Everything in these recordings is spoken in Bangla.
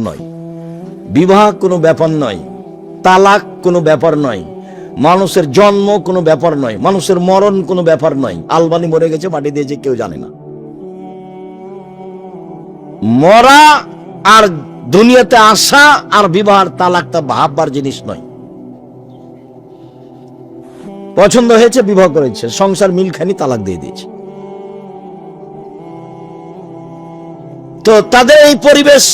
নয়, বিবাহ কোনো ব্যাপার নয়, তালাক কোনো ব্যাপার নয়, মানুষের জন্ম কোনো ব্যাপার নয়, মানুষের মরণ কোনো ব্যাপার নয়। আলবানি মরে গেছে, মাটি দিয়েছে, কেউ জানে না। মরা আর দুনিয়াতে আসা আর বিবাহ তালাকটা ভাববার জিনিস নয়। পছন্দ হয়েছে, বিবাহ করেছে, সংসার মিল খানি, তালাক দিয়ে দিয়েছে। তো তাদের এই পরিবেশ।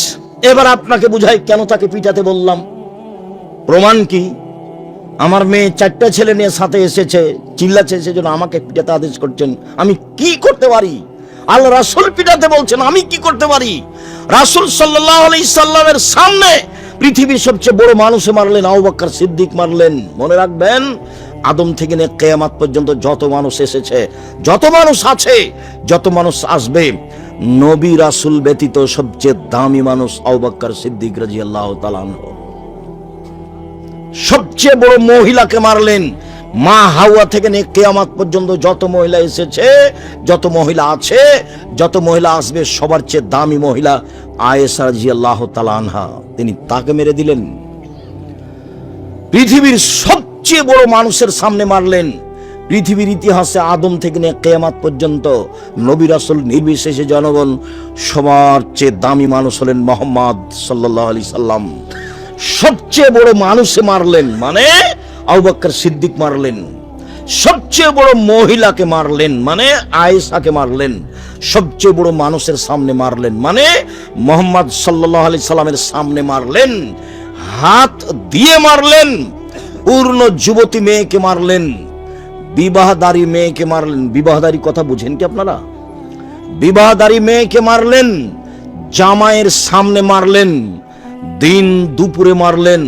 এবার আপনাকে বুঝাই কেন তাকে পিটাতে বললাম। প্রমাণ কি? আমার মেয়ে 4টা ছেলে নিয়ে সাথে এসেছে, চিল্লাচ্ছে, সেজন্য আমাকে পিটাতে আদেশ করছেন। আমি কি করতে পারি? আল্লাহ রাসূল পিটাতে বলছেন, আমি কি করতে পারি? রাসূল সাল্লাল্লাহু আলাইহি সাল্লামের সামনে পৃথিবীর সবচেয়ে বড় মানুষে মারলেন, আবু বকর সিদ্দিক মারলেন। মনে রাখবেন, আদম থেকে নিয়ে কিয়ামত পর্যন্ত যত মানুষ এসেছে, যত মানুষ আছে, যত মানুষ আসবে, নবী রাসূল ব্যতীত সবচেয়ে দামি মানুষ আবু বকর সিদ্দিক রাদিয়াল্লাহু তাআলা আনহু। সবচেয়ে বড় মহিলাকে মারলেন। মা হাওয়া থেকে নিয়ে কিয়ামত পর্যন্ত যত মহিলা এসেছে, যত মহিলা আছে, যত মহিলা আসবে, সবার চেয়ে দামি মহিলা আয়েশা রাদিয়াল্লাহু তাআলা আনহা, তিনি তাকে মেরে দিলেন। পৃথিবীর সবচেয়ে বড় মানুষের সামনে মারলেন। পৃথিবীর ইতিহাসে আদম থেকে নিয়ে কিয়ামত পর্যন্ত নবী রাসূল নির্বিশেষে জনগণ সবার চেয়ে দামি মানুষ হলেন মুহাম্মদ সাল্লাল্লাহু আলাইহি সাল্লাম। সবচেয়ে বড় মানুষে মারলেন মানে আবু বকর সিদ্দিক মারলেন। সবচেয়ে বড় মহিলাকে মারলেন মানে আয়েশাকে মারলেন। সবচেয়ে বড় মানুষের সামনে মারলেন মানে মুহাম্মদ সাল্লাল্লাহু আলাইহি সাল্লামের সামনে মারলেন। হাত দিয়ে মারলেন। পূর্ণ যুবতী মেয়েকে মারলেন। বিবাহদারী মেয়েকে মারলেন। বিবাহদারী কথা বুঝেন কি আপনারা? বিবাহদারী মেয়েকে মারলেন, জামাইয়ের সামনে মারলেন, দিন দুপুরে মারলেন,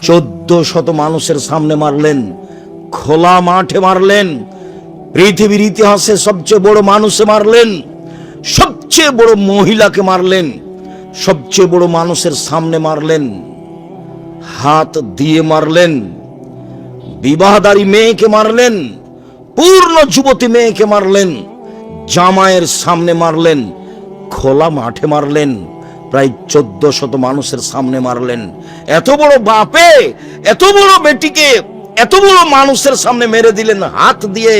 1400 মানুষের সামনে মারলেন, খোলা মাঠে মারলেন, পৃথিবীর ইতিহাসে সবচেয়ে বড় মানুষে মারলেন, সবচেয়ে বড় মহিলাকে মারলেন, সবচেয়ে বড় মানুষের সামনে মারলেন, হাত দিয়ে মারলেন, বিবাহদারী মেয়েকে মারলেন, পূর্ণ যুবতী মেয়েকে মারলেন, জামাইয়ের সামনে মারলেন, খোলা মাঠে মারলেন, প্রায় 1400 মানুষের সামনে মারলেন। এত বড় বাপে এত বড় বেটিকে এত বড় মানুষের সামনে মেরে দিলেন হাত দিয়ে।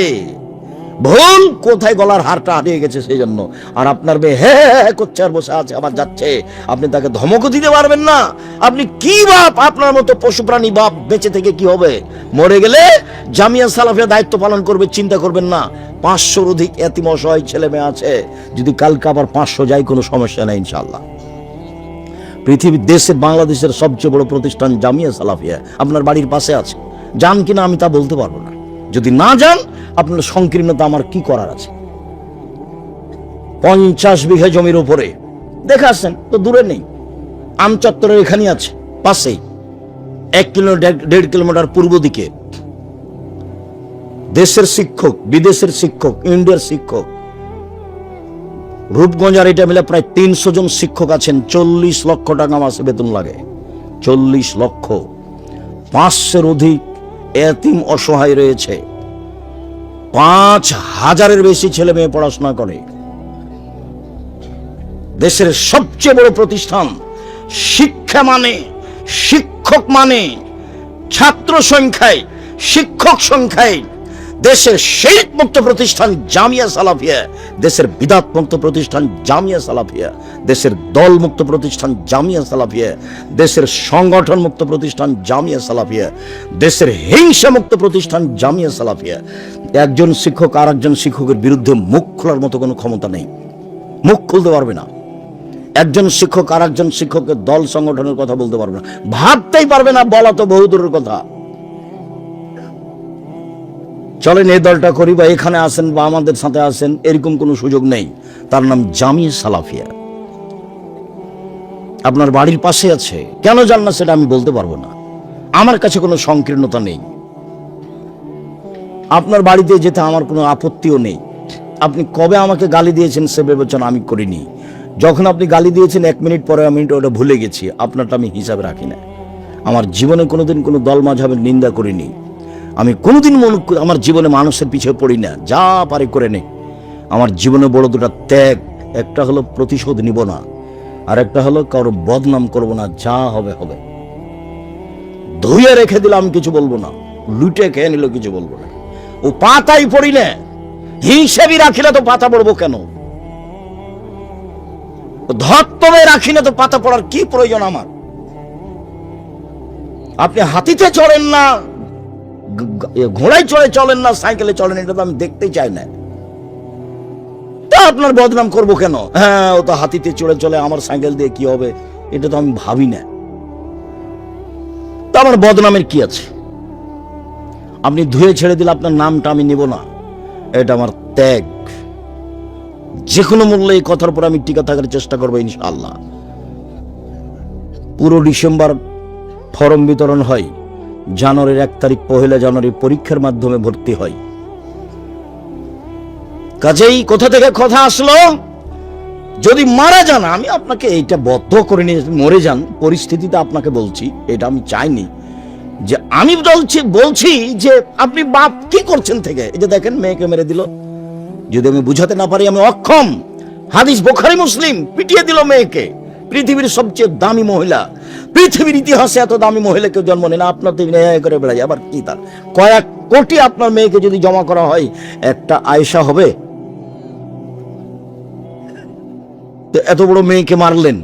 ভুল কোথায়? গলার হারটা হারিয়ে গেছে সেই জন্য। আর আপনার মেয়ে হ্যাঁ করছে আর বসে আছে, আবার যাচ্ছে। আপনি তাকে ধমকও দিতে পারবেন না। আপনি কি বাপ? আপনার মতো পশু প্রাণী বাপ বেঁচে থেকে কি হবে? মরে গেলে জামিয়া সালাফিয়া দায়িত্ব পালন করবে, চিন্তা করবেন না। 500-র অধিক এতিম অসহায় ছেলে মেয়ে আছে। যদি কালকে আবার 500 যায়, কোনো সমস্যা নেই ইনশাআল্লাহ। পৃথিবীর দেশের বাংলাদেশের সবচেয়ে বড় প্রতিষ্ঠান জামিয়া সালাফিয়া আপনার বাড়ির পাশে আছে। যান কিনা আমি তা বলতে পারবো না। যদি না যান, আপনার সংকীর্ণতা আমার কি করার আছে? 50 বিঘা জমির উপরে দেখে আসছেন তো, দূরে নেই। আমচত্বরের এখানে আছে, পাশেই 1-1.5 কিলোমিটার পূর্ব দিকে। দেশের শিক্ষক, বিদেশের শিক্ষক, ইন্ডিয়ার শিক্ষক, রূপগঞ্জ আর এটা মিলে প্রায় 300 জন শিক্ষক আছেন। 40 লক্ষ টাকা মাসে বেতন লাগে। 40 লক্ষ। 500-এর অধিক এতিম অসহায় রয়েছে। 5000-এর বেশি ছেলে মেয়ে পড়াশোনা করে। দেশের সবচেয়ে বড় প্রতিষ্ঠান। শিক্ষা মানে, শিক্ষক মানে, ছাত্র সংখ্যায়, শিক্ষক সংখ্যায় দেশের শিরক মুক্ত প্রতিষ্ঠান জামিয়া সালাফিয়া, দেশের বিদআত মুক্ত প্রতিষ্ঠান জামিয়া সালাফিয়া, দেশের দল মুক্ত প্রতিষ্ঠান জামিয়া সালাফিয়া, দেশের সংগঠন মুক্ত প্রতিষ্ঠান জামিয়া সালাফিয়া, দেশের হিংসা মুক্ত প্রতিষ্ঠান জামিয়া সালাফিয়া। একজন শিক্ষক আর একজন শিক্ষকের বিরুদ্ধে মুখ খোলার মতো কোনো ক্ষমতা নেই, মুখ খুলতে পারবে না। একজন শিক্ষক আর একজন শিক্ষকের দল সংগঠনের কথা বলতে পারবে না, ভাবতেই পারবে না, বলা তো বহুদূরের কথা। চলেন এই দলটা করি বা এখানে আসেন বা আমাদের সাথে আসেন, এরকম কোনো সুযোগ নেই। তার নাম জামিয়া সালাফিয়া। আপনার বাড়ির পাশে আছে, কেন জান না সেটা আমি বলতে পারবো না। আমার কাছে কোনো সংকীর্ণতা নেই। আপনার বাড়িতে যেতে আমার কোনো আপত্তিও নেই। আপনি কবে আমাকে গালি দিয়েছেন সে বিবেচনা আমি করিনি। যখন আপনি গালি দিয়েছেন 1 মিনিট পরে আমি ওটা ভুলে গেছি। আপনারটা আমি হিসাবে রাখি না। আমার জীবনে কোনোদিন কোনো দল মাযহাবের নিন্দা করিনি। আমি কোনোদিন আমার জীবনে মানুষের পিছিয়ে পড়ি না, যা পারি করে নে। আমার জীবনে বড় দুটো ত্যাগ, একটা হলো প্রতিশোধ নিব না, আর একটা হলো কারো বদনাম করব না, যা হবে হবে। ধুয়ে রেখে দিলাম কিছু বলবো না, লুটে খেয়ে নিল কিছু বলবো না। ও পাতাই পড়ি না, হিসেবই রাখিলে তো পাতা পড়বো কেন? ধত্তমে রাখি না তো পাতা পড়ার কি প্রয়োজন আমার? আপনি হাতিতে চড়েন না, ঘোড়ায় চড়ে চলেন না, সাইকেলে চলেন, এটা তো আমি দেখতেই চাই না। তা আপনার বদনাম করবো কেন? হ্যাঁ, ও তো হাতিতে চড়ে চলে, আমার সাইকেল দিয়ে কি হবে এটা তো আমি ভাবি না। তা আমার বদনামের কি আছে? আপনি ধুয়ে ছেড়ে দিলে আপনার নামটা আমি নেব না, এটা আমার ত্যাগ। যে কোনো মূল্যে এই কথার উপর আমি টিকে থাকার চেষ্টা করবো ইনশাআল্লাহ। পুরো ডিসেম্বর ফরম বিতরণ হয়, জানুয়ারির 1 তারিখ 1 জানুয়ারি পরীক্ষার মাধ্যমে ভর্তি হয়। কাজেই কোথা থেকে কথা আসলো? যদি মারা যান, আমি আপনাকে এইটা বদ্ধ করে নিয়ে মরে যান পরিস্থিতিতে আপনাকে বলছি, এটা আমি চাইনি। যে আমি বলছি যে আপনি বাপ কি করছেন থেকে, এই যে দেখেন মেয়েকে মেরে দিল। যদি আমি বুঝাতে না পারি আমি অক্ষম। হাদিস বুখারী মুসলিম, পিটিয়ে দিল মেয়েকে। পৃথিবীর সবচেয়ে দামি মহিলা, পৃথিবীর ইতিহাসে এত দামি মহিলা কেউ জন্ম নেয় না। আপনার তো করে বেড়াই, আবার কি তার কয়েক কোটি আপনার মেয়েকে যদি জমা করা হয়, একটা আয়েশা হবে? তো এত বড় মেয়েকে মারলেন।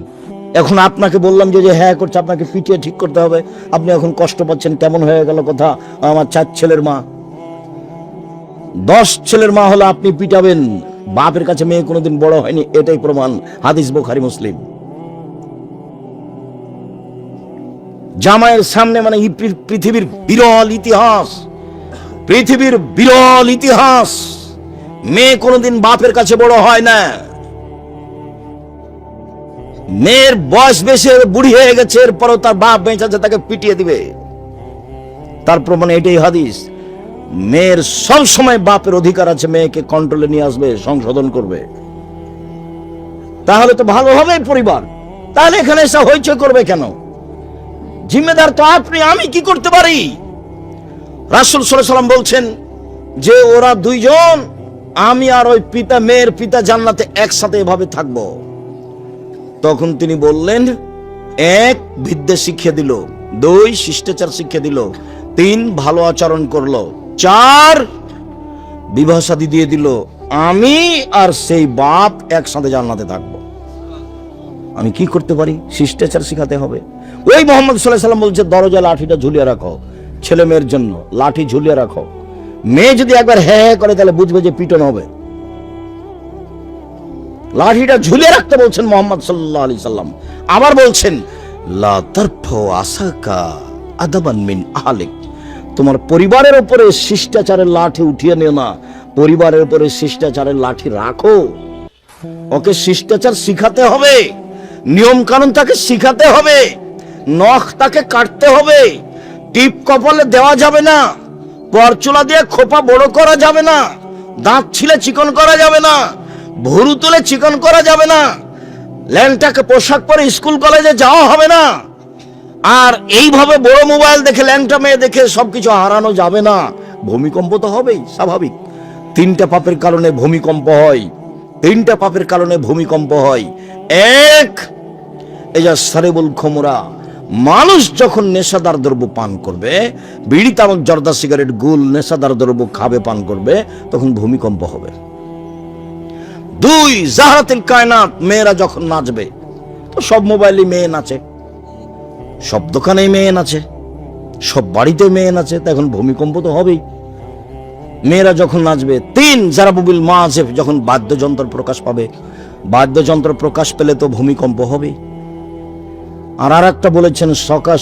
এখন আপনাকে বললাম যে হ্যাঁ করছে, আপনাকে পিটিয়ে ঠিক করতে হবে, আপনি এখন কষ্ট পাচ্ছেন, কেমন হয়ে গেল কথা? আমার 4 ছেলের মা, 10 ছেলের মা হলো আপনি পিটাবেন? বাপের কাছে মেয়ে কোনোদিন বড় হয়নি, এটাই প্রমাণ। হাদিস বুখারী মুসলিম। জামাইয়ের সামনে মানে পৃথিবীর বিরল ইতিহাস, পৃথিবীর বিরল ইতিহাস। মেয়ে কোনোদিন বাপের কাছে বড় হয় না। মেয়ের বয়স বেশি, বুড়ি হয়ে গেছে, এরপরও তার বাপ বেঁচে আছে, তাকে পিটিয়ে দিবে। তার প্রমাণ এটাই হাদিস। মেয়ের সব সময় বাপের অধিকার আছে, মেয়েকে কন্ট্রোলে নিয়ে আসবে, সংশোধন করবে। তাহলে তো ভালো হবে পরিবার। তাহলে এখানে এসে হইচই করবে কেন? জিম্মেদার তো আপনি, আমি কি করতে পারি? রাসূল সাল্লাল্লাহু আলাইহি ওয়াসাল্লাম বলছেন যে ওরা দুইজন, আমি আর ওই পিতা, মেয়ের পিতা জান্নাতে একসাথে এভাবে থাকবো। তখন তিনি বললেন, 1 বিদ্যা শিখিয়ে দিল, 2 শিষ্টাচার শিখিয়ে দিল, 3 ভালো আচরণ করলো, 4 বিবাহ শাদী দিয়ে দিল। আমি আর সেই বাপ একসাথে জান্নাতে থাকবো। আমি কি করতে পারি? শিষ্টাচার শিখাতে হবে। ওই মুহাম্মদ সাল্লাল্লাহু আলাইহি ওয়াসাল্লাম বলছে, দরজায় লাঠিটা ঝুলিয়ে রাখো, ছেলে মেয়ের জন্য লাঠি ঝুলিয়ে রাখো। মেয়ে যদি একবার হ্যাঁ হ্যাঁ করে তাহলে বুঝবে যে পিটন হবে। লাঠিটা ঝুলিয়ে রাখতে বলছেন মুহাম্মদ সাল্লাল্লাহু আলাইহি সাল্লাম। আবার বলছেন, লা তারফু আসাকা আদাবান মিন আহলিক, তোমার পরিবারের উপরে শিষ্টাচারের লাঠি উঠিয়ে নিও না, পরিবারের উপরে শিষ্টাচারের লাঠি রাখো। ওকে শিষ্টাচার শিখাতে হবে, নিয়ম কানুন তাকে শিখাতে হবে, নখ তাকে কাটতে হবে, টিপ কপালে দেওয়া যাবে না, পরচুলা দিয়ে খোপা বড় করা যাবে না, দাঁত ছিলে চিকন করা যাবে না, ভুরু তুলে চিকন করা যাবে না, ল্যাংটাকে পোশাক পরে স্কুল কলেজে যাওয়া হবে না। আর এইভাবে বড় মোবাইল দেখে, ল্যাংটা মেয়ে দেখে সবকিছু হারানো যাবে না। ভূমিকম্প তো হবেই, স্বাভাবিক। 3টা পাপের কারণে ভূমিকম্প হয়, 3টা পাপের কারণে ভূমিকম্প হয়। 1, এই যে সারেবুল খমরা, মানুষ যখন নেশাদার দ্রব্য পান করবে, বিড়ি তামাক জর্দা সিগারেট গুল নেশাদার দ্রব্য খাবে, পান করবে, তখন ভূমিকম্প হবে। 2, জাহরাতুল কায়নাত, মেয়েরা যখন নাচবে, তো সব মোবাইলে মেয়ে নাচে, সব দোকানে মেয়ে নাচে, সব বাড়িতে মেয়ে নাচে, তখন ভূমিকম্প তো হবেই। মেয়েরা যখন নাচবে। 3, জারাবুবিল মাযিফ, যখন বাদ্যযন্ত্র প্রকাশ পাবে, বাদ্যযন্ত্র প্রকাশ পেলে তো ভূমিকম্প হবে। আর একটা বলেছেন,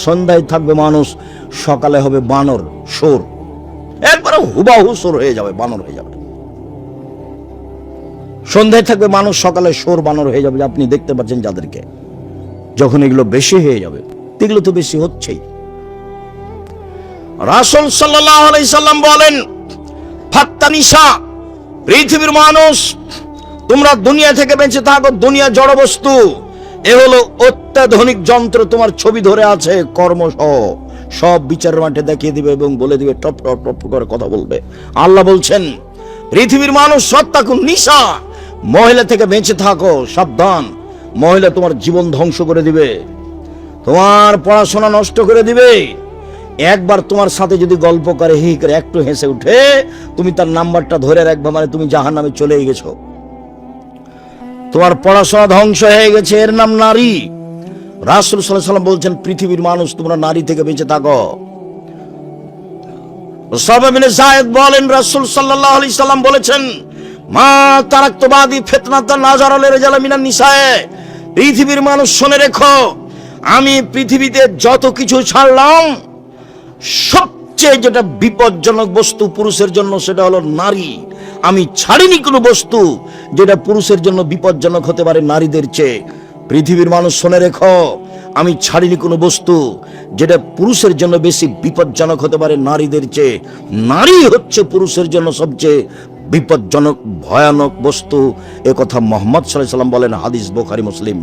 সন্ধ্যায় থাকবে মানুষ, সকালে হবে বানর, সোর, একবারে হুবাহু সোর হয়ে যাবে, বানর হয়ে যাবে। সন্ধ্যায় থাকবে মানুষ, সকালে সোর বানর হয়ে যাবে। আপনি দেখতে পাচ্ছেন যাদেরকে, যখন এগুলো বেশি হয়ে যাবে, এগুলো তো বেশি হচ্ছেই। রাসূল সাল্লাল্লাহু আলাইহি সাল্লাম বলেন, ফাত্তানিসা, পৃথিবীর মানুষ, তোমরা দুনিয়া থেকে বেঁচে থাকো, দুনিয়া জড় বস্তু, এ হলো অত্যাধুনিক যন্ত্র, তোমার ছবি ধরে আছে, কর্ম সব বিচারের মাঠে দেখিয়ে দিবে এবং বলে দিবে, টপ টপ টপ করে কথা বলবে। আল্লাহ বলছেন, পৃথিবীর মানুষ সত্তাকুন নিসা, মহিলা থেকে বেঁচে থাকো, সাবধান। মহিলা তোমার জীবন ধ্বংস করে দিবে, তোমার পড়াশোনা নষ্ট করে দিবে। একবার তোমার সাথে যদি গল্প করে, হি করে একটু হেসে উঠে, তুমি তার নাম্বারটা ধরে রাখবে, মানে তুমি জাহান্নামে চলে গেছো, তোমার পড়াশোনা ধ্বংস হয়ে গেছে। এর নাম নারী। রাসূল সাল্লাল্লাহু আলাইহি ওয়াসাল্লাম বলছেন, পৃথিবীর মানুষ তোমরা নারী থেকে বেঁচে থাকো। উসামা বিন যায়েদ বলেন, রাসূল সাল্লাল্লাহু আলাইহি সাল্লাম বলেছেন, মা তারাকতু বাদি ফিতনাতান নাযারা লিরিজাল মিনান নিসায়ে। পৃথিবীর মানুষ শুনে রেখো, আমি পৃথিবীতে যত কিছু ছাড়লাম, সবচেয়ে যেটা বিপজ্জনক বস্তু পুরুষের জন্য সেটা হলো নারী। আমি ছাড়িনি কোনো বস্তু যেটা পুরুষের জন্য বিপজ্জনক হতে পারে নারীদের চেয়ে। পৃথিবীর মানুষ শুনে রেখো, আমি ছাড়িনি কোনো বস্তু যেটা পুরুষের জন্য বেশি বিপজ্জনক হতে পারে নারীদের চেয়ে। নারী হচ্ছে পুরুষের জন্য সবচেয়ে বিপজ্জনক ভয়ানক বস্তু। এ কথা মুহাম্মদ সাল্লাল্লাহু আলাইহি সাল্লাম বলেন, হাদিস বুখারী মুসলিম।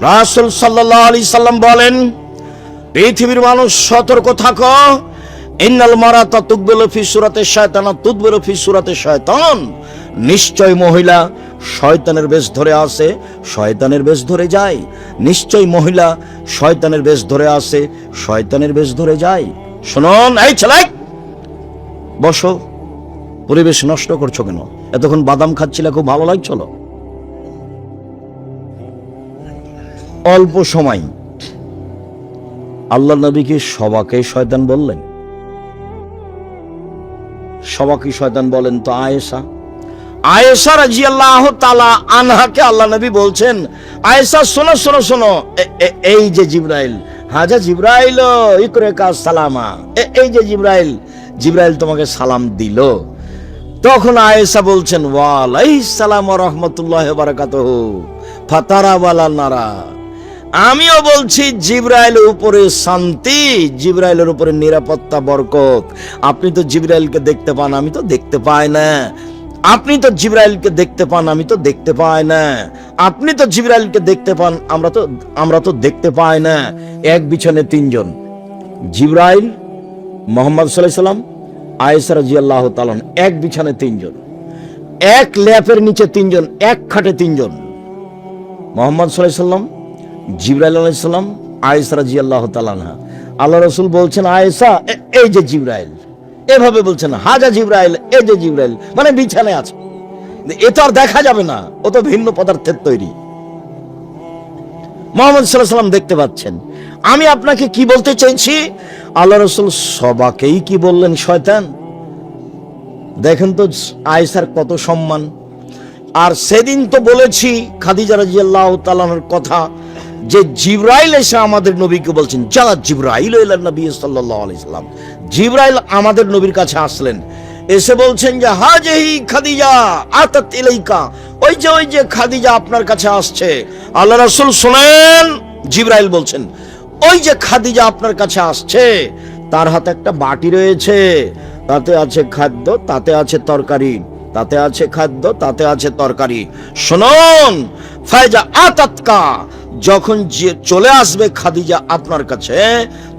রাসূল সাল্লাল্লাহু আলাইহি সাল্লাম বলেন, পৃথিবীর মানুষ সতর্ক থাকো, ইন্নাল মারাতা তুকবিলু ফি সূরাতি শায়তান তুদবিরু ফি সূরাতি শায়তান। নিশ্চয় মহিলা শয়তানের বেশ ধরে আসে, শয়তানের বেশ ধরে যায়। নিশ্চয় মহিলা শয়তানের বেশ ধরে আসে, শয়তানের বেশ ধরে যায়। শুনুন, এই ছেলে বসো, পরিবেশ নষ্ট করছো কেন? এতক্ষণ বাদাম খাচ্ছিলে, খুব ভালো লাগছিল। অল্প সময় আল্লাহ নবীকে সবাকে শয়তান বললেন? সবাকে শয়তান বলেন তো আয়েশা রাদিয়াল্লাহু তাআলা আনহাকে আল্লাহ নবী বলছেন, আয়েশা শোনো শোনো শোনো, এই যে জিবরাইল, হাজা জিবরাইল ইকরাকা সালামা, এই যে জিবরাইল, জিবরাইল তোমাকে সালাম দিল। তখন আয়েশা বলছেন, ওয়া আলাইহিস সালাম ওয়া রাহমাতুল্লাহি ওয়া বারাকাতুহু ফাতারা ওয়ালা নারা। আমিও বলছি জিবরাইলের উপরে শান্তি, জিবরাইলের উপরে নিরাপত্তা বরকত। আপনি তো জিবরাইলকে দেখতে পান, আমি তো দেখতে পাই না। আপনি তো জিবরাইলকে দেখতে পান, আমি তো দেখতে পাই না। আপনি তো জিবরাইলকে দেখতে পান, আমরা তো দেখতে পাই না। এক বিছানে তিনজন, জিবরাইল, মুহাম্মদ সাল্লাল্লাহু আলাইহি সাল্লাম, আয়েশা রাদিয়াল্লাহু তাআলা, এক বিছানে তিনজন, এক ল্যাপের নিচে তিনজন, এক খাটে তিনজন। মুহাম্মদ সাল্লাল্লাহু আলাইহি সাল্লাম, জিবরাইল আলাইহিস সালাম, আয়েশা রাদিয়াল্লাহু তাআলা আনহা। আল্লাহ রাসূল বলছেন, আয়েশা এই যে জিবরাইল, এভাবে বলছেন, হাজা জিবরাইল, এই যে জিবরাইল, মানে বিছানায় আছে। এ তো আর দেখা যাবে না, ও তো ভিন্ন পদার্থের তৈরি। মুহাম্মদ সাল্লাল্লাহু আলাইহি সাল্লাম দেখতে পাচ্ছেন। আমি আপনাকে কি বলতে চাইছি, আল্লাহ রাসূল সবাকেই কি বললেন শয়তান? দেখেন তো আয়েশার কত সম্মান। আর সেদিন তো বলেছি খাদিজা রাদিয়াল্লাহু তাআলার কথা, যে জিবরাইল এসে আমাদের নবীকে বলছেন, যারা জিবরাইল ইলান নবী সাল্লাল্লাহু আলাইহি সাল্লাম, জিবরাইল আমাদের নবীর কাছে আসলেন, এসে বলছেন যে হাজিহি খাদিজা আতাত ইলাইকা, ওই যে খাদিজা আপনার কাছে আসছে। আল্লাহ রাসূল শুনেন, জিবরাইল বলছেন, ওই যে খাদিজা আপনার কাছে আসছে, তার হাতে একটা বাটি রয়েছে, তাতে আছে খাদ্য, তাতে আছে তরকারি, তাতে আছে খাদ্য, তাতে আছে তরকারি। শুনুন, ফায়জা আতাতকা, যখন চলে আসবে খাদিজা আপনার কাছে,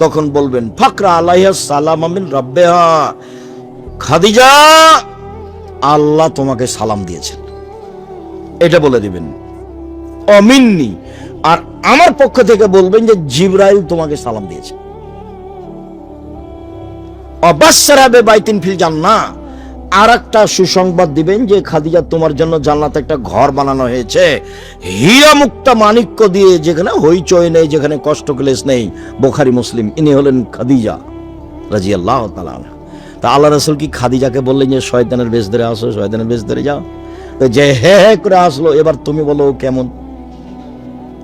তখন বলবেন, ফাকরা আলাইহা সালাম মিন রাব্বিহা, খাদিজা আল্লাহ তোমাকে সালাম দিয়েছেন, এটা বলে দিবেন। অমিন্নি, আর আমার পক্ষ থেকে বলবেন যে জিবরাইল তোমাকে সালাম দিয়েছে। অবাসসারা বাইতিন ফিল জান্নাহ, আর একটা সুসংবাদ দিবেন যে খাদিজা তোমার জন্য জান্নাতে একটা ঘর বানানো হয়েছে, হীরা মুক্তা মাণিক্য দিয়ে, যেখানে হইচই নেই, যেখানে কষ্ট ক্লেশ নেই। বুখারী মুসলিম। ইনি হলেন খাদিজা রাদিয়াল্লাহু তাআলা আনহা। তা আল্লাহ রাসূল কি খাদিজাকে বললেন যে শয়তানের বেশ ধরে আসো, শয়তানের বেশ ধরে যাও? তো যে হে করে আসলো, এবার তুমি বলো কেমন?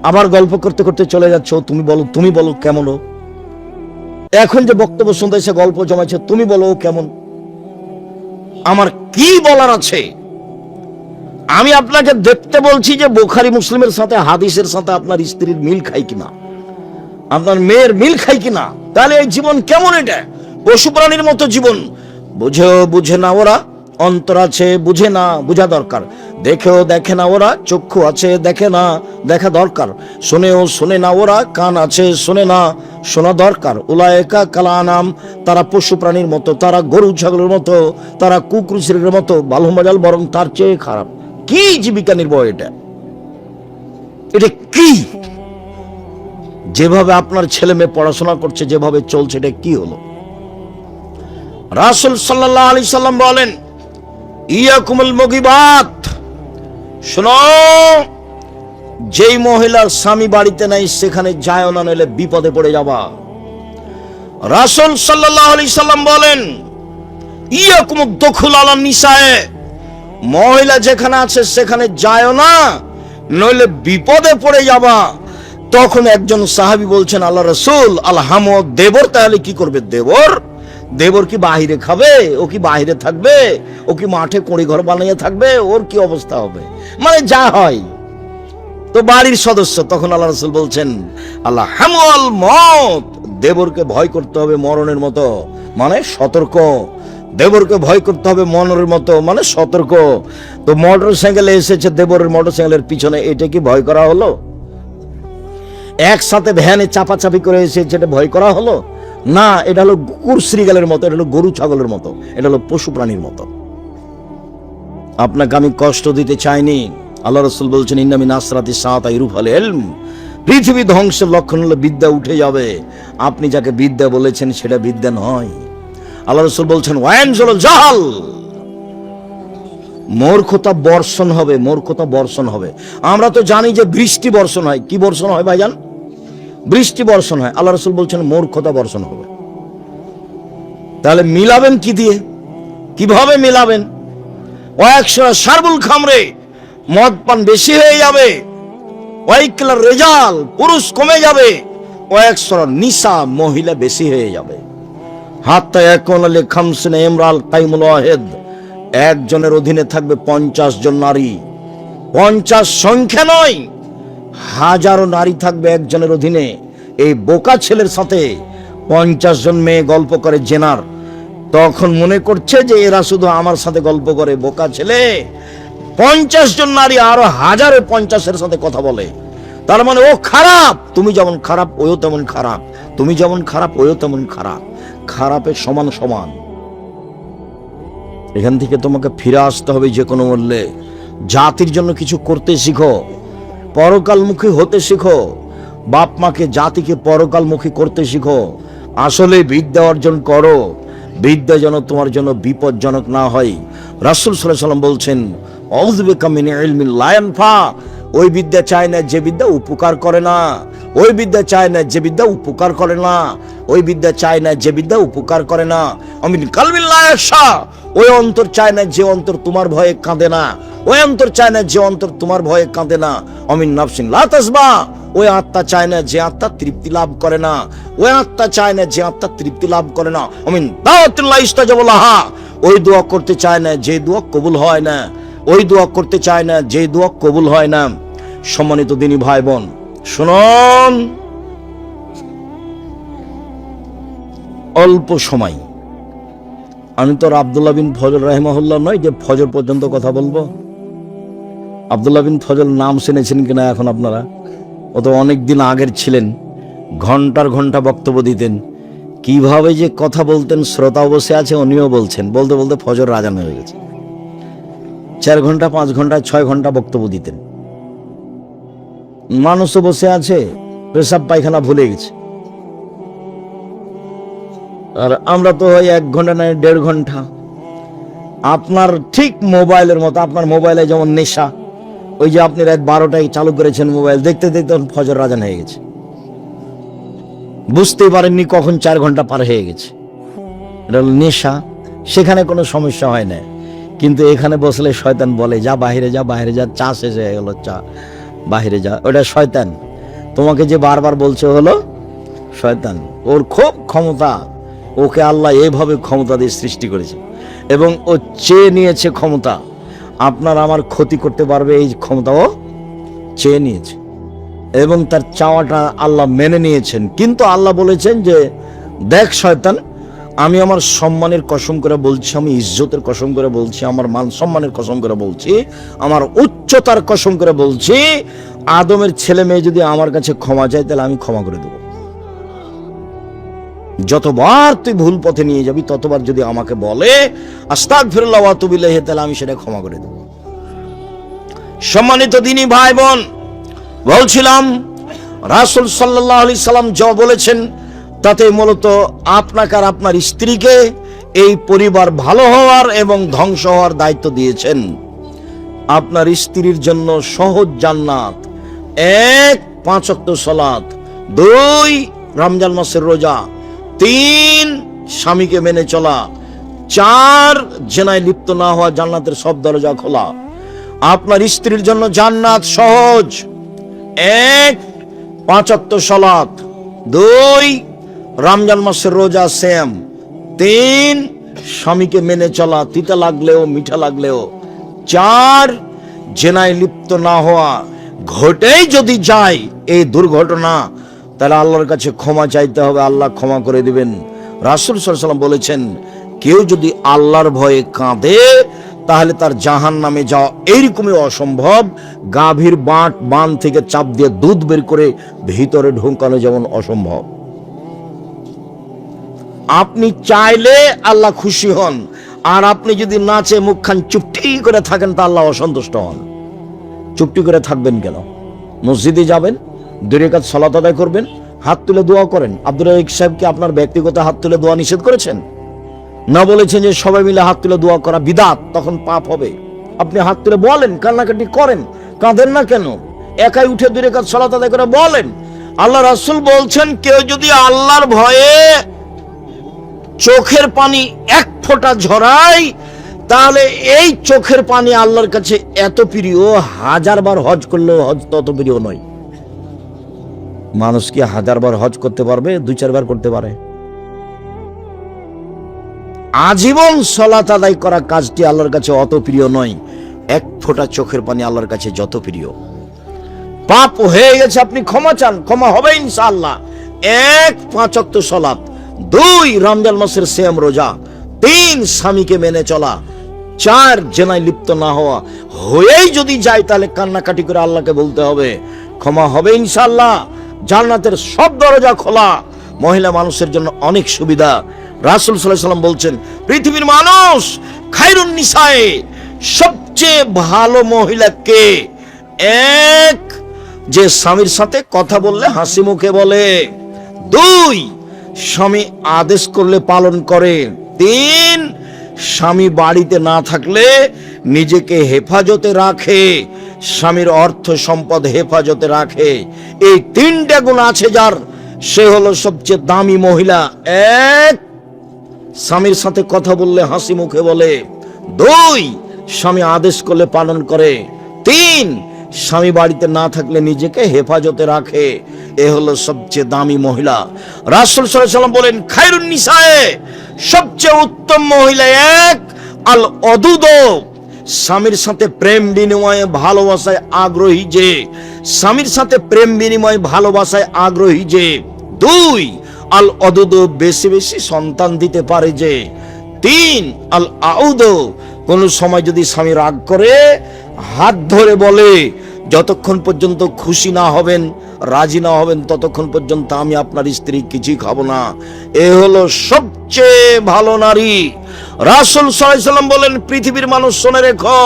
আবার গল্প করতে করতে চলে যাচ্ছ, তুমি বলো কেমন ও? এখন যে বক্তব্য শুনতে এসে গল্প জমাইছে, তুমি বলো কেমন? আমার কি বলার আছে? আমি আপনাকে দেখতে বলছি যে বুখারী মুসলিমের সাথে হাদিসের সাথে আপনার স্ত্রীর মিল খায় কিনা, আপনার মেয়ের মিল খায় কিনা। তাহলে এই জীবন কেমন? এটা পশু প্রাণীর মতো জীবন। বুঝে না ওরা, অন্তর আছে, বুঝে না, বোঝা দরকার। দেখেও দেখে না ওরা, চক্ষু আছে, দেখে না, দেখা দরকার। শুনেও শোনে না ওরা, কান আছে, শোনে না, শোনা দরকার। উলায়েকা কালানাম, তারা পশু প্রাণীর মতো, তারা গরু ছাগলের মতো, তারা কুকুর শ্রেণীর মতো, ভালো মজাল বরং তার চেয়ে খারাপ। কি জীবিকা নির্বাহ এটা? এটা কি? যেভাবে আপনার ছেলে মেয়ে পড়াশোনা করছে, যেভাবে চলছে, এটা কি হলো? রাসূল সাল্লাল্লাহু আলাইহি সাল্লাম বলেন, ইয়াকুমুল মুগিবাত, শোনো, যেই মহিলার স্বামী বাড়িতে নাই সেখানে যায় না, নইলে বিপদে পড়ে যাবা। রাসূল সাল্লাল্লাহু আলাইহি সাল্লাম বলেন, ইয়াকুমুদ দুখুল আলা নিসায়ে, মহিলা যেখানে আছে সেখানে যায় না, নইলে বিপদে পড়ে যাবা। তখন একজন সাহাবী বলছেন, আল্লাহ রাসূল, আলহামদ, দেবর তাহলে কি করবে? দেবর কি বাহিরে খাবে? ও কি বাহিরে থাকবে? ও কি মাঠে কুঁড়ি ঘর বানিয়ে থাকবে? ওর কি অবস্থা হবে? মানে যা হয় তো বাড়ির সদস্য। তখন আল্লাহ রাসূল বলছেন, আলহামুল মত, দেবরকে ভয় করতে হবে মরণের মতো, মানে সতর্ক। দেবরকে ভয় করতে হবে মরণের মতো, মানে সতর্ক। তো মোটর সাইকেলে এসেছে, দেবরের মোটর সাইকেলের পিছনে, এটা কি ভয় করা হলো? একসাথে ভ্যানে চাপাচাপি করে এসেছে, এটা ভয় করা হলো না। এটা হলো কুকুর শ্রীগালের মতো, এটা হলো গরু ছাগলের মতো, এটা হলো পশু প্রাণীর মতো। আপনাকে আমি কষ্ট দিতে চাইনি। আল্লাহ রাসূল বলছেন, ইন্না মিন আসরাতি সাআতি ইরফাল ইলম, পৃথিবী ধ্বংসের লক্ষণ হলো বিদ্যা উঠে যাবে। আপনি যাকে বিদ্যা বলেছেন সেটা বিদ্যা নয়। আল্লাহ রাসূল বলছেন, ওয়ায়ানজুল জাহাল, মূর্খতা বর্ষণ হবে, মূর্খতা বর্ষণ হবে। আমরা তো জানি যে বৃষ্টি বর্ষণ হয়। কি বর্ষণ হয় ভাইজান? বৃষ্টি বর্ষণ হয়। আল্লাহ রাসূল বলছেন মূর্খতা বর্ষণ হবে। তাহলে মিলাবেন কি দিয়ে? কিভাবে মিলাবেন? ওয়াকশরা শারবুল খামরে, মদ পান বেশি হয়ে যাবে। ওয়াইকলার রেজাল, পুরুষ কমে যাবে। ওয়াকশরা নিসা, মহিলা বেশি হয়ে যাবে। হাত্তা ইয়াকুন লি খামসিনা ইমরাল কাইমুল ওয়াহিদ, একজনের অধীনে থাকবে 50 জন নারী। 50 সংখ্যা নয়, হাজারো নারী থাকবে একজনের অধীনে। এই বোকা ছেলের সাথে 50 জন মেয়ে গল্প করে জেনার, তখন মনে করছে যে এরা শুধু আমার সাথে গল্প করে। বোকা ছেলে, 50 জন নারী আরো হাজারে 50-এর সাথে কথা বলে। তার মানে ও খারাপ। তুমি যেমন খারাপ ওও তেমন খারাপ, তুমি যেমন খারাপ ওও তেমন খারাপ। খারাপের সমান সমান। এখান থেকে তোমাকে ফিরে আসতে হবে যে কোনো মূল্যে। জাতির জন্য কিছু করতে শিখো, পরকালমুখী হতে শিখো। বাপ মাকে, জাতিকে পরকালমুখী করতে শিখো। আসলে বিদ্যা অর্জন করো, বিদ্যা যেন তোমার জন্য বিপজ্জনক না হয়। রাসূল সাল্লাল্লাহু আলাইহি ওয়াসাল্লাম বলছেন, আউযু বিকা মিন ইলমিন লা ইয়ানফা, ওই বিদ্যা চায় না যে বিদ্যা উপকার করে না। ওই বিদ্যা চায় না যে বিদ্যা উপকার করে না। ওই বিদ্যা চায় না যে বিদ্যা উপকার করে না। আমিন কালবিল লা ইয়াখশা, ওই অন্তর চায় না যে অন্তর তোমার ভয়ে কাঁদে না। ওই অন্তর চায় না যে অন্তর তোমার ভয়ে কাঁদে না। আমিন নাফসিন লা তাসবা, ওই আত্মা চায় না যে আত্মা তৃপ্তি লাভ করে না। ওই আত্মা চায় না যে আত্মা তৃপ্তি লাভ করে না। আমিন দাওয়াতুল্লাহ ইস্তাজাবা লাহা, ওই দোয়া করতে চায় না যে দোয়া কবুল হয় না। ওই দোয়া করতে চায় না যে দোয়া কবুল হয় না। সম্মানিত দিনী ভাই বোন, শুনুন, অল্প সময়, আমি তো আব্দুল্লাহ বিন ফজল রাহিমাহুল্লাহ নয় যে ফজর পর্যন্ত কথা বলবো। আব্দুল্লাহ বিন ফজল নাম শুনেছেন কিনা এখন আপনারা? ও তো অনেক দিন আগের ছিলেন, ঘন্টার ঘন্টা বক্তব্য দিতেন। কিভাবে যে কথা বলতেন, শ্রোতাও বসে আছে, উনিও বলছেন। বলতে বলতে ফজর আজান হয়ে গেছে। 4 ঘন্টা, 5 ঘন্টা, 6 ঘন্টা বক্তব্য দিতেন। মানুষও বসে আছে, পেশাব পায়খানা ভুলে গেছে। আর আমরা তো ওই 1 ঘন্টা নয় 1.5 ঘন্টা। আপনার ঠিক মোবাইলের মতো, আপনার মোবাইলে যেমন নেশা, ওই যে আপনি রাত 12টায় চালু করেছেন মোবাইল, দেখতে দেখতে ফজর আজান হয়ে গেছে, বুঝতেই পারেননি কখন 4 ঘন্টা পার হয়ে গেছে। এটা হলো নেশা। সেখানে কোনো সমস্যা হয় না, কিন্তু এখানে বসলে শয়তান বলে, যা বাহিরে যা, বাহিরে যা, চা শেষ হয়ে গেল, চা বাহিরে যা। ওটা শয়তান, তোমাকে যে বারবার বলছে হলো শয়তান। ওর খুব ক্ষমতা, ওকে আল্লাহ এইভাবে ক্ষমতা দিয়ে সৃষ্টি করেছে এবং ও চেয়ে নিয়েছে ক্ষমতা। আপনার আমার ক্ষতি করতে পারবে এই ক্ষমতা ও চেয়ে নিয়েছে এবং তার চাওয়াটা আল্লাহ মেনে নিয়েছেন। কিন্তু আল্লাহ বলেছেন যে, দেখ শয়তান, আমি আমার সম্মানের কসম করে বলছি, আমি ইজ্জতের কসম করে বলছি, আমার মান সম্মানের কসম করে বলছি, আমার উচ্চতার কসম করে বলছি, আদমের ছেলে মেয়ে যদি আমার কাছে ক্ষমা চায় তাহলে আমি ক্ষমা করে দেব। যতবার তুই ভুল পথে নিয়ে যাবি ততবার যদি আমাকে বলে আস্তাগফিরুল্লাহ ওয়া আতুবু ইলাইহি, তাহলে আমি সেটা ক্ষমা করে দেব। সম্মানিত দিনী ভাই বোন, বলছিলাম রাসূল সাল্লাল্লাহু আলাইহি সাল্লাম যা বলেছেন তাতে মূলত আপনাকে আর আপনার স্ত্রীকে এই পরিবার ভালো হওয়ার এবং ধ্বংস হওয়ার দায়িত্ব দিয়েছেন। আপনার স্ত্রীর জন্য সহজ জান্নাত, 1 5 ওয়াক্ত সালাত, 2 রমজান মাসের রোজা, 3 স্বামীকে মেনে চলা, 4 জেনায় লিপ্ত না হওয়া, জান্নাতের সব দরজা খোলা। আপনার স্ত্রীর জন্য জান্নাত সহজ, 1 5 ওয়াক্ত সালাত, 2 রমজান মাসের রোজা সেম, 3 স্বামীকে মেনে চলা, তিতা লাগলেও মিঠা লাগলেও, 4 জেনায় লিপ্ত না হওয়া। ঘটেই যদি যায় এই দুর্ঘটনা, তাহলে আল্লাহর কাছে ক্ষমা চাইতে হবে, আল্লাহ ক্ষমা করে দিবেন। রাসূল সাল্লাল্লাহু আলাইহি ওয়াসাল্লাম বলেছেন, কেউ যদি আল্লাহর ভয়ে কাঁদে তাহলে তার জাহান্নামে যাওয়া এইরকমই অসম্ভব, গাভীর বান থেকে চাপ দিয়ে দুধ বের করে ভিতরে ঢোকানো যেমন অসম্ভব। আপনি চাইলে আল্লাহ খুশি হন, আর আপনি যদি নাচে মুখখান চুপটি করে থাকেন তা আল্লাহ অসন্তুষ্ট হন। চুপটি করে থাকবেন কেন? মসজিদে যাবেন, 2 রাকাত সালাত আদায় করবেন, হাত তুলে দোয়া করেন। আব্দুর রাজ্জাক সাহেব কি আপনার ব্যক্তিগত হাত তুলে দোয়া নিষেধ করেছেন? না, বলেছেন যে সবাই মিলে হাত তুলে দোয়া করা বিদআত, তখন পাপ হবে। আপনি হাত তুলে বলেন, কান্নাকাটি করেন, কাঁদেন না কেন? একাই উঠে 2 রাকাত সালাত আদায় করে বলেন। আল্লাহ রাসূল বলছেন, কেউ যদি আল্লাহর ভয়ে চোখের পানি 1 ফোঁটা ঝরায়, তাহলে এই চোখের পানি আল্লাহর কাছে এত প্রিয়, 1000 বার হজ করলেও হজ তত প্রিয় নয়। মানুষ কি 1000 বার হজ করতে পারবে? 2-4 বার করতে পারে। আজীবন সালাত আদায় করা কাজটি আল্লাহর কাছে অত প্রিয় নয়, 1 ফোঁটা চোখের পানি আল্লাহর কাছে যত প্রিয়। পাপ হয়ে গেছে, আপনি ক্ষমা চান, ক্ষমা হবে ইনশাআল্লাহ। 1 5 ওয়াক্ত সালাত, 2 রমজান মাসের সিয়াম রোজা, 3 স্বামীকে মেনে চলা, 4 জেনায় লিপ্ত না হওয়া। হয়েই যদি যায় তাহলে কান্নাকাটি করে আল্লাহকে বলতে হবে, ক্ষমা হবে ইনশাআল্লাহ। জান্নাতের সব দরজা খোলা, মহিলা মানুষের জন্য অনেক সুবিধা। রাসূল সাল্লাল্লাহু আলাইহি ওয়াসাল্লাম বলছেন, পৃথিবীর মানুষ খায়রুন নিসায়ে, সবচেয়ে ভালো মহিলা কে? 1 যে স্বামীর সাথে কথা বললে হাসি মুখে বলে, 2 স্বামী আদেশ করলে পালন করে, 3 স্বামী বাড়িতে না থাকলে নিজেকে হেফাজতে রাখে, স্বামীর অর্থ সম্পদ হেফাজতে রাখে। এই 3টা গুণ আছে যার, সে হলো সবচেয়ে দামি মহিলা। 1 স্বামীর সাথে কথা বললে হাসি মুখে বলে, 2 স্বামী আদেশ করলে পালন করে, 3 স্বামী বাড়িতে না থাকলে নিজেকে হেফাজতে রাখে। এ হলো সবচেয়ে দামি মহিলা। রাসূল সাল্লাল্লাহু আলাইহি ওয়াসাল্লাম বলেন, খায়রুন নিসায়ে, সবচেয়ে উত্তম মহিলা 1 আল অদুদ, স্বামীর সাথে প্রেম বিনিময়ে ভালোবাসায় আগ্রহী যে, স্বামীর সাথে প্রেম বিনিময়ে ভালোবাসায় আগ্রহী যে। 2 আল অদুদ, বেশি বেশি সন্তান দিতে পারে যে। 3 আল আউদ, কোন সময় যদি স্বামী রাগ করে হাত ধরে বলে, যতক্ষণ পর্যন্ত খুশি না হবেন, রাজি না হবেন, ততক্ষণ পর্যন্ত আমি আপনার স্ত্রী কিছুই খাবো না। এ হলো সবচেয়ে ভালো নারী। রাসূল সাল্লাল্লাহু আলাইহি ওয়াসাল্লাম বলেন, পৃথিবীর মানুষ শুনে রেখো,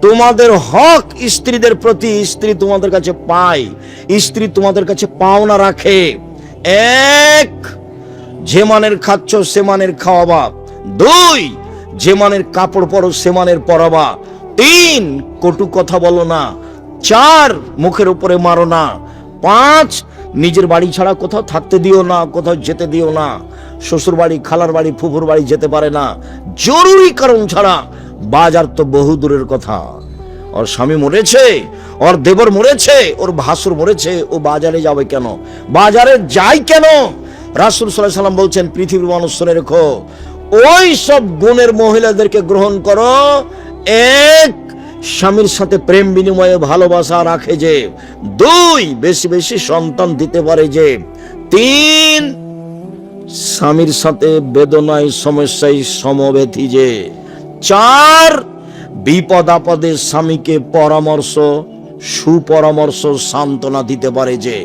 তোমাদের হক স্ত্রীদের প্রতি স্ত্রী তোমাদের কাছে পায়, স্ত্রী তোমাদের কাছে পাওনা রাখে। 1 যে মানের খাচ্ছ সে মানের খাওয়াবা, 2 যে মানের কাপড় পরো সে মানের পরাবা, 3 কটু কথা বলো না, 4 মুখের উপরে মারো না, 5 নিজের বাড়ি ছাড়া কোথাও থাকতে দিও না, কোথাও যেতে দিও না। শ্বশুর বাড়ি, খালার বাড়ি, ফুফুর বাড়ি যেতে পারে না, জরুরি কারণ ছাড়া। বাজার তো বহু দূরের কথা, ওর স্বামী মরেছে, ওর দেবর মরেছে, ওর ভাসুর মরেছে, ও বাজারে যাবে কেন? বাজারে যায় কেন? রাসূল সাল্লাল্লাহু আলাইহি ওয়াসাল্লাম বলছেন, পৃথিবীর মানুষ শুনে রেখো, ওই সব গুণের মহিলাদেরকে গ্রহণ করো। 1 স্বামীর সাথে প্রেম বিনিময়ে ভালোবাসা রাখে যে, 2 বেশি বেশি সন্তান দিতে পারে যে, 3 স্বামীর সাথে বেদনায় সমস্যায় সমবেথী যে, 4 বিপদ আপদে স্বামীকে পরামর্শ, সুপরামর্শ, সান্ত্বনা দিতে পারে যে।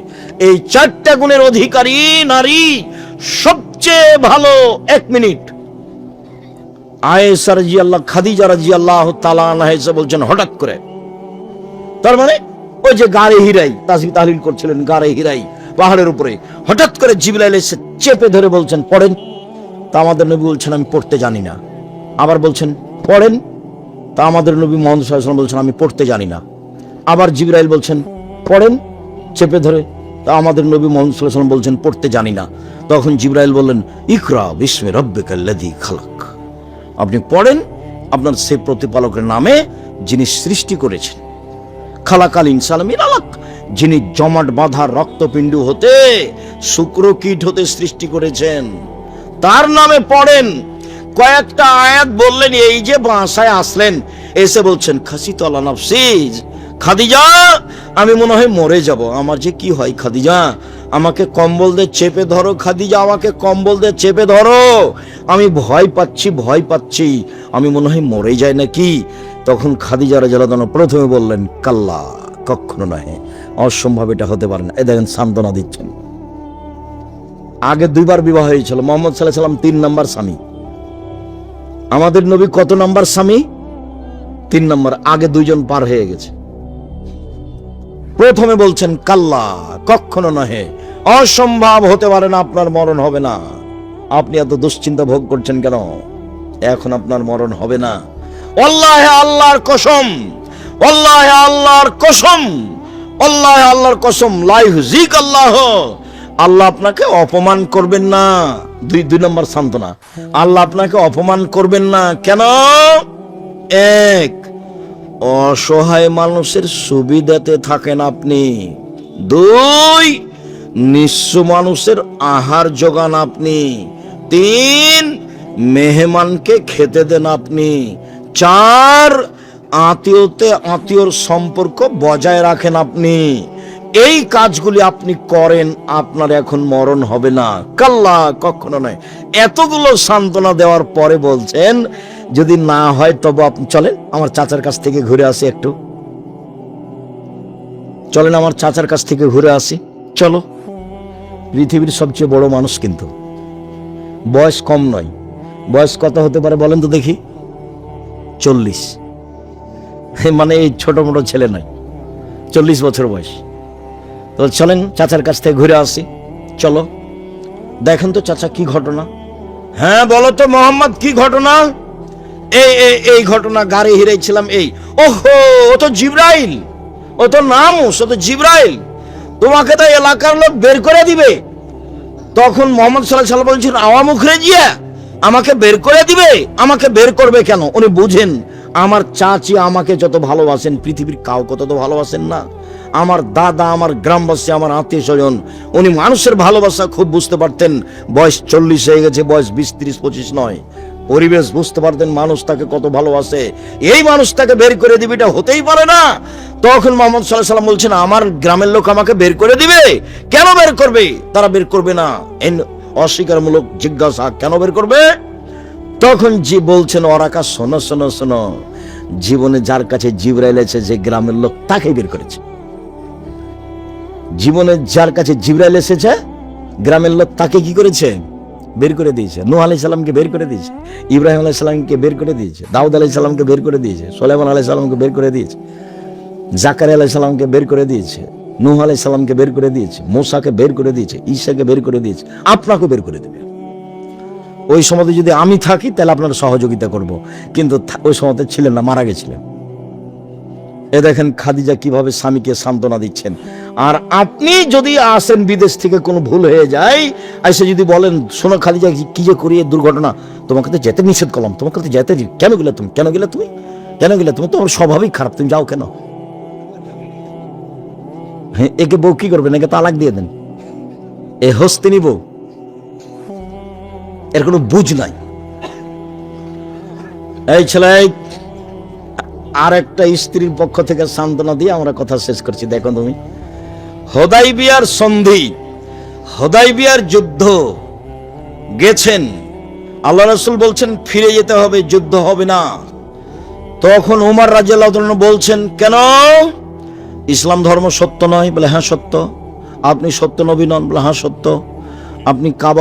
এই 4টা গুণের অধিকারী নারী সবচেয়ে ভালো। 1 মিনিট, আয়েশা রাদিয়াল্লাহু, খাদিজা রাদিয়াল্লাহু তাআলা আনহা এসে বলছেন হঠাৎ করে, তার মানে ওই যে গাড়ে হিরাই তাসবিহ তাহলিল করছিলেন, গাড়ে হিরাই পাহাড়ের উপরে, হঠাৎ করে জিবরাইল এসে চেপে ধরে বলছেন পড়েন। তা আমাদের নবী বলছেন আমি পড়তে জানি না। আবার বলছেন পড়েন। তা আমাদের নবী মুহাম্মদ সাল্লাল্লাহু আলাইহি ওয়াসাল্লাম বলছেন আমি পড়তে জানি না। আবার জিবরাইল বলছেন পড়েন চেপে ধরে। তা আমাদের নবী মুহাম্মদ সাল্লাল্লাহু আলাইহি ওয়াসাল্লাম বলছেন পড়তে জানি না। তখন জিবরাইল বললেন ইকরা বিসমি রাব্বিকাল্লাযী খালাক, আপনি পড়েন আপনার সে প্রতিপালকের নামে যিনি সৃষ্টি করেছেন। খালাকাল ইনসান মিন আলাক, যিনি জমাট বাঁধা রক্তপিণ্ড হতে শুক্রকীট হতে সৃষ্টি করেছেন, তার নামে পড়েন। কয়েকটা আয়াত বললেন, এই যে বাসায় আসলেন এসে বলছেন খাসিত আলা নাফসি, খাদিজা আমি মনে হয় মরে যাব, আমার যে কি হয় খাদিজা, আমাকে কম্বল দিয়ে চেপে ধরো, খাদিজা আমাকে কম্বল দিয়ে চেপে ধরো, আমি ভয় পাচ্ছি ভয় পাচ্ছি, আমি মনে হয় মরে যায় নাকি। তখন খাদিজা রাদিয়াল্লাহু আনহা প্রথমে বললেন কাল্লা, কখনো নয়, অসম্ভব, এটা হতে পারে না। এই দেখেন সান্ত্বনা দিচ্ছেন। আগে দুইবার বিবাহ হয়েছিল, মুহাম্মদ সাল্লাল্লাহু আলাইহি ওয়াসাল্লাম 3 নাম্বার স্বামী, আমাদের নবী কত নাম্বার স্বামী? 3 নাম্বার। আগে 2 জন পার হয়ে গেছে। প্রথমে বলছেন কাল্লা, কখনো নহে, অসম্ভব, হতে পারে না, আপনার মরণ হবে না। আপনি এত দুশ্চিন্তা ভোগ করছেন কেন? এখন আপনার মরণ হবে না। আল্লাহে আল্লাহর কসম, আল্লাহে আল্লাহর কসম, আল্লাহে আল্লাহর কসম, লা ইউযিক আল্লাহ, আল্লাহ আপনাকে অপমান করবেন না। 2 নম্বর সান্ত্বনা, আল্লাহ আপনাকে অপমান করবেন না। কেন? 1, অসহায় মানুষের সুবিধাতে থাকেন আপনি। 2, নিঃস্ব মানুষের আহার যোগান আপনি। 3, মেহমানকে খেতে দেন আপনি। 4, আত্মীয়তে আত্মীয়র সম্পর্ক বজায় রাখেন আপনি। এই কাজগুলি আপনি করেন, আপনার এখন মরণ হবে না। কাল্লা, কখনো নয়। এতগুলো সান্ত্বনা দেওয়ার পরে বলছেন যদি না হয় তবে আপনি চলেন আমার চাচার কাছ থেকে ঘুরে আসি, একটু চলেন আমার চাচার কাছ থেকে ঘুরে আসি। চলো, পৃথিবীর সবচেয়ে বড় মানুষ, কিন্তু বয়স কম নয়। বয়স কত হতে পারে বলেন তো দেখি? 40। মানে এই ছোট মোটো ছেলে নয়, 40 বছর বয়স। তো চলেন চাচার কাছ থেকে ঘুরে আসি। চলো, দেখেন তো চাচা কি ঘটনা। হ্যাঁ বলো তো মোহাম্মদ, কি ঘটনা? এই ঘটনা, গাড়ি হিরাইছিলাম। এই ওহো, ও তো জিবরাইল, ও তো নামুস, ও তো জিবরাইল, তোমাকে তো এলাকার লোক বের করে দিবে। তখন মোহাম্মদ সাল্লাল্লাহু আলাইহি ওয়াসাল্লাম বলছেন আওয়া মুখরে জিয়া, আমাকে বের করে দিবে? আমাকে বের করবে কেন? উনি বুঝেন আমার চাচি আমাকে যত ভালোবাসেন পৃথিবীর কাউকে তত ভালোবাসেন না। আমার দাদা, আমার গ্রামবাসী, আমার আত্মীয় স্বজন, উনি মানুষের ভালোবাসা খুব বুঝতে পারতেন। বয়স 40 হয়ে গেছে, বয়স 20, 30, 25 নয়। পরিবেশ বুঝতে পারতেন মানুষ তাকে কত ভালোবাসে। এই মানুষ তাকে বের করে দিবে, এটা হতেই পারে না। তখন মুহাম্মদ সাল্লাল্লাহু আলাইহি ওয়াসাল্লাম বলছেন আমার গ্রামের লোক আমাকে বের করে দিবে? কেন বের করবে? তারা বের করবে না। অস্বীকারমূলক জিজ্ঞাসা, কেন বের করবে? তখন জি বলছেন ওরাকা, শোনো শোনো শোনো, জীবনে যার কাছে জিবরাইল এসেছে, যে গ্রামের লোক, তাকে বের করেছে। জীবনে যার কাছে জিবরাইল এসেছে গ্রামের লোক, তাকে কি করেছে? বের করে দিয়েছে। নূহ আলাইহিস সালামকে বের করে দিয়েছে, ইব্রাহিম আলাইহিস সালামকে বের করে দিয়েছে, দাউদ আলাইহিস সালামকে বের করে দিয়েছে, সুলাইমান আলাইহিস সালামকে বের করে দিয়েছে, জাকারিয়া আলাইহিস সালামকে বের করে দিয়েছে, নূহ আলাইহিস সালামকে বের করে দিয়েছে, মূসাকে বের করে দিয়েছে, ঈসাকে বের করে দিয়েছে, আপনাকে বের করে দেবে। ওই সময় যদি আমি থাকি তাহলে আপনার সহযোগিতা করব, কিন্তু ওই সময় ছিলেন না, মারা গেছিলেন। এ দেখেন খাদিজা কিভাবে স্বামীকে সান্ত্বনা দিচ্ছেন। আর আপনি যদি আসেন বিদেশ থেকে, কোনো ভুল হয়ে যায়, এসে যদি বলেন শোনো খাদিজা কি যে করি দুর্ঘটনা, তোমাকে তো যেতে নিষেধ করলাম, তোমাকে তো যেতে, কেন গেলে তুমি, কেন গেলে তুমি, কেন গেলে তুমি, তোমার স্বভাবই খারাপ, তুমি যাও কেন? হ্যাঁ, একে বউ কি করবেন? একে তালাক দিয়ে দেন। এ হস্তিনী বউ, এর কোনো বুঝ নাই। এই ছেলে, আর একটা স্ত্রীর পক্ষ থেকে সান্ত্বনা দিয়ে আমরা কথা শেষ করছি। দেখো তুমি, হুদাইবিয়ার সন্ধি, হুদাইবিয়ার যুদ্ধ গেছেন, আল্লাহ রাসূল বলছেন ফিরে যেতে হবে, যুদ্ধ হবে না। তখন ওমর রাদিয়াল্লাহু আনহু বলছেন কেন? ইসলাম ধর্ম সত্য নয়? বলে হ্যাঁ সত্য। আপনি সত্য নবী নন? বলে হ্যাঁ সত্য। আপনি কাবা